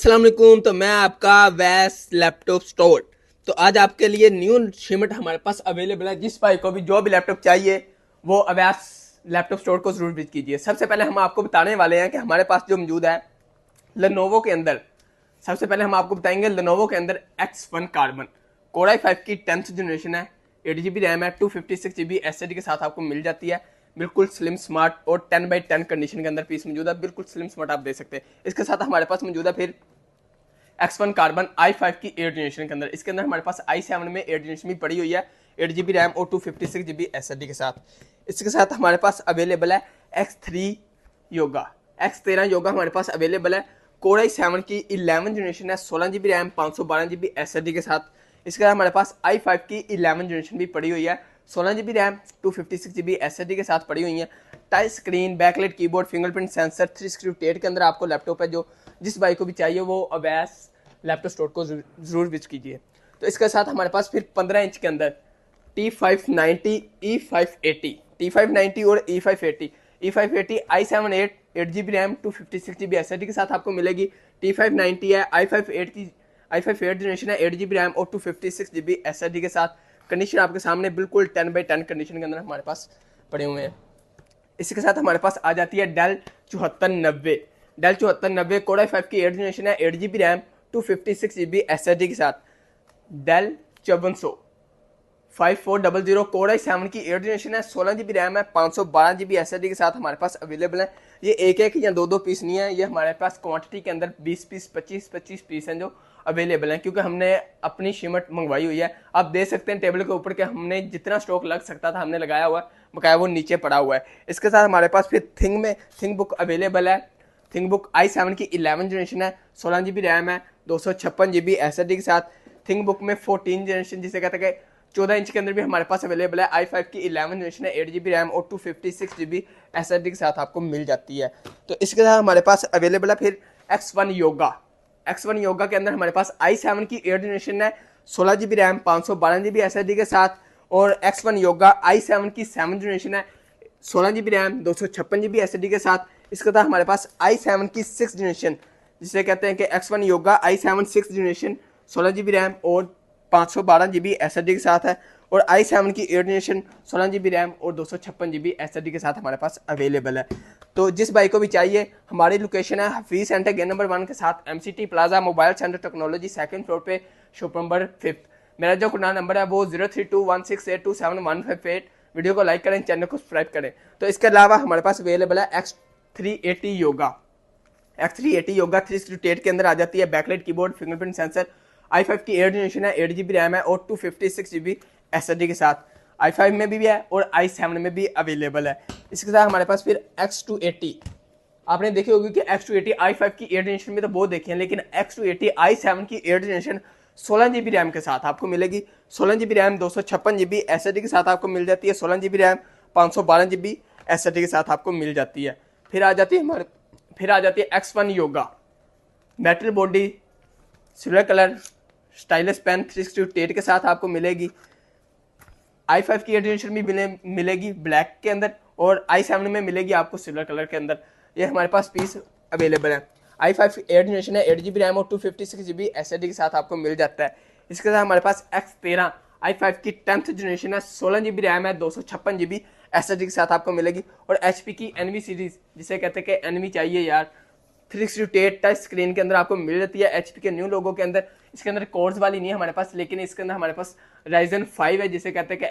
अस्सलाम वालेकुम। तो मैं आपका वैस लैपटॉप स्टोर। तो आज आपके लिए न्यू शिपमेंट हमारे पास अवेलेबल है। जिस भाई को भी जो भी लैपटॉप चाहिए वो अवैस लैपटॉप स्टोर को जरूर विजिट कीजिए। सबसे पहले हम आपको बताने वाले हैं कि हमारे पास जो मौजूद है लेनोवो के अंदर। सबसे पहले हम आपको बताएंगे लेनोवो के अंदर X1 कार्बन कोर i5 की 10th जनरेशन है। 8 GB रैम है, 256 GB SSD के साथ आपको मिल जाती है। बिल्कुल स्लिम स्मार्ट और 10x10 कंडीशन के अंदर पीस मौजूद है। बिल्कुल स्लिम स्मार्ट आप दे सकते हैं। इसके साथ हमारे पास मौजूद है फिर X1 कार्बन i5 की 8 जनरेशन के अंदर। इसके अंदर हमारे पास i7 में 8 जनरेशन भी पड़ी हुई है, 8 GB रैम और 256 GB SSD के साथ। इसके साथ हमारे पास अवेलेबल है X3 योगा, X13 योगा हमारे पास अवेलेबल है। कोर i7 की 11 जनरेशन है, 16 GB रैम, 512 GB SSD के साथ। इसके बाद हमारे पास i5 की 11 जनरेशन भी पड़ी हुई है, 16 GB रैम, 256 GB SSD के साथ पड़ी हुई है। Touch screen, backlight keyboard, fingerprint sensor, 3 के अंदर आपको लैपटॉप है। जो जिस भाई को भी चाहिए वो अवैस लैपटॉप स्टोर को जरूर विजिट कीजिए। तो इसके साथ हमारे पास फिर 15 इंच के अंदर T590 E580, T590 और E580 i7 8 GB RAM, 256 GB SSD के साथ आपको मिलेगी। T590 है, i5 8 जनरेशन है, 8 GB रैम और 256 GB SSD के साथ। कंडीशन आपके सामने बिल्कुल 10x10 कंडीशन के अंदर हमारे पास पड़े हुए हैं। इसके साथ हमारे पास आ जाती है डेल 7490 कोर i5 की 8 जनरेशन है, 8 GB रैम, 256 GB SSD के साथ। डेल 5400 कोर i7 की 8 जनरेशन है, 16 GB रैम है, 512 GB SSD के साथ हमारे पास अवेलेबल है। ये एक एक या दो पीस नहीं है, ये हमारे पास क्वांटिटी के अंदर 20 पीस 25 पीस हैं जो अवेलेबल हैं, क्योंकि हमने अपनी शिमट मंगवाई हुई है। आप देख सकते हैं टेबल के ऊपर के हमने जितना स्टॉक लग सकता था हमने लगाया हुआ है, बकाया वो नीचे पड़ा हुआ है। इसके साथ हमारे पास फिर थिंग बुक अवेलेबल है। थिंग बुक i7 की 11 जनरेशन है, 16 GB रैम है, 256 GB SSD के साथ। थिंग बुक में 14 जनरेशन जिसे कहते हैं 14 इंच के अंदर भी हमारे पास अवेलेबल है। i5 की 11 जनरेशन है, 8 GB रैम और 256 GB SSD के साथ आपको मिल जाती है। तो इसके साथ हमारे पास अवेलेबल है फिर X1 योगा के अंदर हमारे पास i7 की 8 जनरेशन है, 16 GB रैम, 512 GB SSD के साथ। और X1 योगा i7 की 7 जनरेशन है, 16 GB रैम, 256 GB SSD के साथ। इसके साथ हमारे पास i7 की 6 जनरेशन जिसे कहते हैं कि X1 yoga i7 6 generation, 16 GB RAM और 512 GB SSD के साथ है। और i7 की 8 जनरेशन, 16 GB रैम और 256 GB SSD के साथ हमारे पास अवेलेबल है। तो जिस भाई को भी चाहिए, हमारी लोकेशन है हफीज सेंटर गेट नंबर 1 के साथ MCT plaza mobile centre technology, 2nd floor पे, शॉप नंबर 5। मेरा जो कुनाल नंबर है वो 032168275158। वीडियो को लाइक करें, चैनल को सब्सक्राइब करें। तो इसके अलावा हमारे पास अवेलेबल है X380 योगा 368 के अंदर आ जाती है। Backlight keyboard, fingerprint sensor, i5 की 8 जनरेशन है, 8 GB रैम है और 256 GB SSD के साथ। i5 में भी है और i7 में भी अवेलेबल है। इसके साथ हमारे पास फिर X280, आपने देखी होगी कि X280 i5 की 8 जनरेशन में तो बहुत देखी है, लेकिन X280 i7 की 8 जनरेशन 16 GB रैम के साथ आपको मिलेगी। 16 GB रैम, 256 GB SSD के साथ आपको मिल जाती है। 16 GB रैम, 512 GB SSD के साथ आपको मिल जाती है। फिर आ जाती है X1 Yoga, metal body, silver colour, stylus pen, 368 के साथ आपको मिलेगी। i5 की 8 जनरेशन भी मिलेगी ब्लैक के अंदर और i7 में मिलेगी आपको सिल्वर कलर के अंदर। ये हमारे पास पीस अवेलेबल है। i5 8 जनरेशन है, 8 GB रैम और 256 GB SSD के साथ आपको मिल जाता है। इसके साथ हमारे पास X13 i5 की 10th जनरेशन है, 16 GB रैम है, 256 GB SSD के साथ आपको मिलेगी। और HP की एनवी सीरीज जिसे कहते हैं कि एनवी चाहिए यार, 368 टच स्क्रीन के अंदर आपको मिल जाती है। HP के न्यू लोगो के अंदर। इसके अंदर कोर्स वाली नहीं है हमारे पास, लेकिन इसके अंदर हमारे पास Ryzen 5 है जिसे कहते हैं कि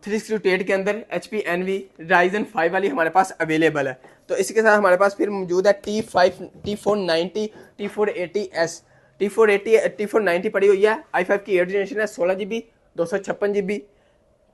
368 के अंदर HP एनवी Ryzen 5 वाली हमारे पास अवेलेबल है। तो इसके साथ हमारे पास फिर मौजूद है T490 T480S, T490 पड़ी हुई है। i5 की 8 जनरेशन है, 16 GB, 256 GB।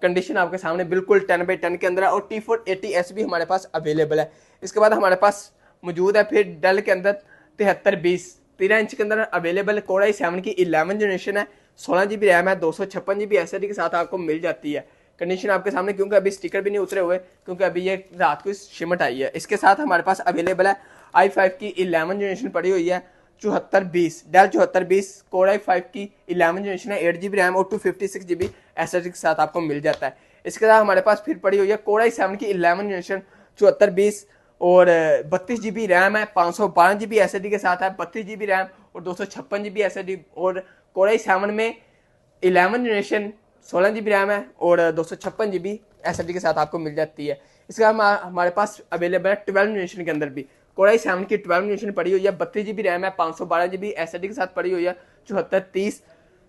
कंडीशन आपके सामने बिल्कुल 10x10 के अंदर है। और T480S भी हमारे पास अवेलेबल है। इसके बाद हमारे पास मौजूद है फिर डेल के अंदर 7320 13 इंच के अंदर अवेलेबल। कोर i7 की 11 जनरेशन है, 16 GB रैम है, 256 GB SSD के साथ आपको मिल जाती है। कंडीशन आपके सामने, क्योंकि अभी स्टिकर भी नहीं उतरे हुए, क्योंकि अभी ये रात को शिमट आई है। इसके साथ हमारे पास अवेलेबल है i5 की 11 जनरेशन पड़ी हुई है, 7420 डेल 7420 कोर i5 की 11 जनरेशन है, 8 GB रैम और 256 GB SSD के साथ आपको मिल जाता है। इसके साथ हमारे पास फिर पड़ी हुई है कोर i7 की 11 जनरेशन 7420 और 32 GB रैम है, 512 GB SSD के साथ है, 32 GB रैम और 256 GB SSD। और Core i7 में 11 जनरेशन 16 GB रैम है और 256 GB SSD के साथ आपको मिल जाती है। इसके अलावा हमारे पास अवेलेबल है 12 जनरेशन के अंदर भी। Core i7 की 12 जनरेशन पड़ी हुई है, 32 GB रैम है, 512 GB SSD के साथ पड़ी हुई है, 7430।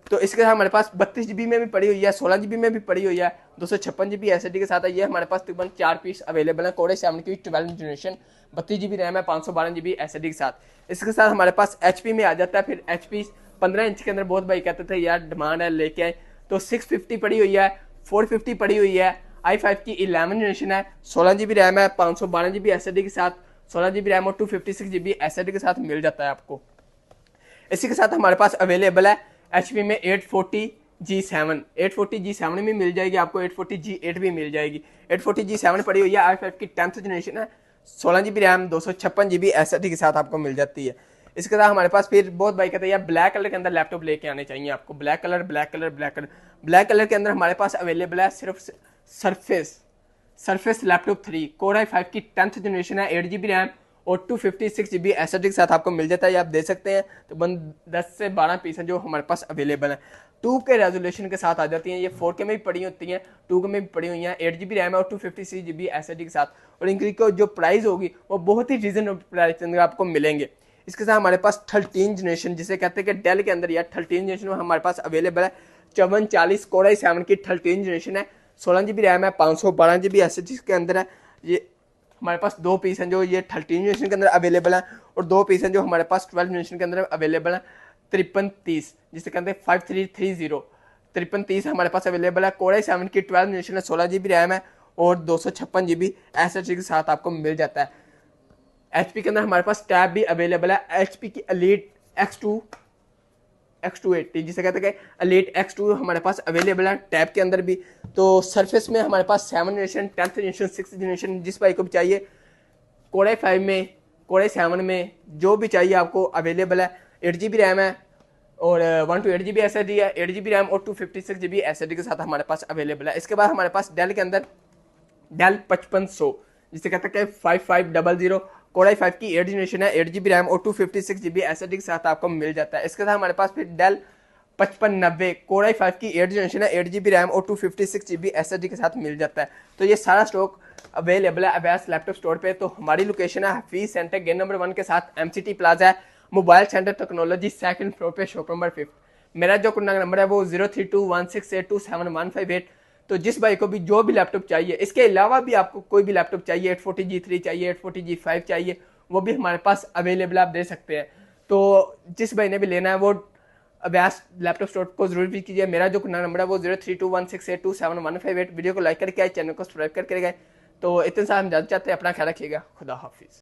तो इसके साथ हमारे पास 32 GB में भी पड़ी हुई है, 16 GB में भी पड़ी हुई है, 256 GB SSD के साथ है। ये हमारे पास तकरीबन 4 पीस अवेलेबल है Core i7 की 12 जनरेशन, 32 GB रैम है, 512 GB SSD के साथ। इसके साथ हमारे पास HP में आ जाता है। फिर HP 15 इंच के अंदर बहुत भाई कहते थे यार डिमांड है लेके आए, तो 650 पड़ी हुई है, 450 पड़ी हुई है। i5 की 11 जनरेशन है, 16 GB रैम है, 512 GB SSD के साथ, 16 GB रैम और 256 GB SSD के साथ मिल जाता है आपको। इसी के साथ हमारे पास अवेलेबल है HP में 840G7, 840G7 भी मिल जाएगी आपको, 840G8 भी मिल जाएगी। 840G7 पड़ी हुई है, i5 की 10th जनरेशन है, 16 GB रैम, 256 GB SSD के साथ आपको मिल जाती है। इसके साथ हमारे पास फिर बहुत भाई कहते हैं यार ब्लैक कलर के अंदर लैपटॉप लेके आने चाहिए आपको, black colour black colour black colour. Black colour के अंदर हमारे पास अवेलेबल है सिर्फ सरफेस लैपटॉप 3 Core i5 की 10th जनरेशन है, 8 GB रैम और 256 GB SSD के साथ आपको मिल जाता है। ये आप देख सकते हैं तो 10 से 12 पीस हैं जो हमारे पास अवेलेबल है। 2 के रेजोल्यूशन के साथ आ जाती हैं, ये 4K में भी पड़ी होती हैं, 2K में भी पड़ी हुई हैं, 8 GB रैम है और 256 GB SSD के साथ। और इनकी जो प्राइस होगी वो बहुत ही रीजनेबल प्राइस के अंदर आपको मिलेंगे। इसके साथ हमारे पास 13 जनरेशन जिसे कहते हैं कि डेल के अंदर यार 13 जनरेशन में हमारे पास अवेलेबल है 5440 Core i7 की 13 जनरेशन है, 16 GB रैम है, 512 GB SSD के अंदर है। ये हमारे पास 2 पीस हैं जो ये 13 जनरेशन के अंदर अवेलेबल है और 2 पीस हैं जो हमारे पास 12 जनरेशन के अंदर अवेलेबल है 5330 जिसे कहते हैं 5330। 5330 हमारे पास अवेलेबल है। Core i7 की 12 जनरेशन है, 16 GB रैम है और 256 GB SSD के साथ आपको मिल जाता है। HP के अंदर हमारे पास टैब भी अवेलेबल है, HP की Elite X280 जिसे कहते हैं Elite X2 हमारे पास अवेलेबल है टैब के अंदर भी। तो सरफेस में हमारे पास 7 generation, 10th generation, 6th generation जिस भाई को भी चाहिए Core i5 में, Core i7 में जो भी चाहिए आपको अवेलेबल है। 8 GB रैम है और 128 GB SSD है, 8 GB रैम और 256 GB SSD के साथ हमारे पास अवेलेबल है। इसके बाद हमारे पास डेल के अंदर डेल 5500 जिसे कहते हैं 5500 Core i5 की 8 जनरेशन है, 8 GB रैम और 256 GB SSD के साथ आपको मिल जाता है। इसके साथ हमारे पास फिर डेल 5590 Core i5 की 8 जनरेशन है, 8 GB रैम और 256 GB SSD के साथ मिल जाता है। तो ये सारा स्टॉक अवेलेबल है अवैस लैपटॉप स्टोर पे। तो हमारी लोकेशन है हफीज सेंटर गेट नंबर 1 के साथ MCT प्लाजा है, mobile centre technology 2nd floor पे, शॉप नंबर 5। मेरा जो कॉन्टैक्ट नंबर है वो 032168275158। तो जिस भाई को भी जो भी लैपटॉप चाहिए, इसके अलावा भी आपको कोई भी लैपटॉप चाहिए, 840G3 चाहिए, 840G5 चाहिए, वो भी हमारे पास अवेलेबल आप दे सकते हैं। तो जिस भाई ने भी लेना है वो अभ्यास लैपटॉप स्टोर को जरूर विजिट कीजिए। मेरा जो नंबर है वो 032168275158। वीडियो को लाइक करके आए, चैनल को सब्सक्राइब करके गए। तो इतने साथ हम ज़्यादा चाहते हैं। अपना ख्याल रखिएगा। खुदा हाफिज़।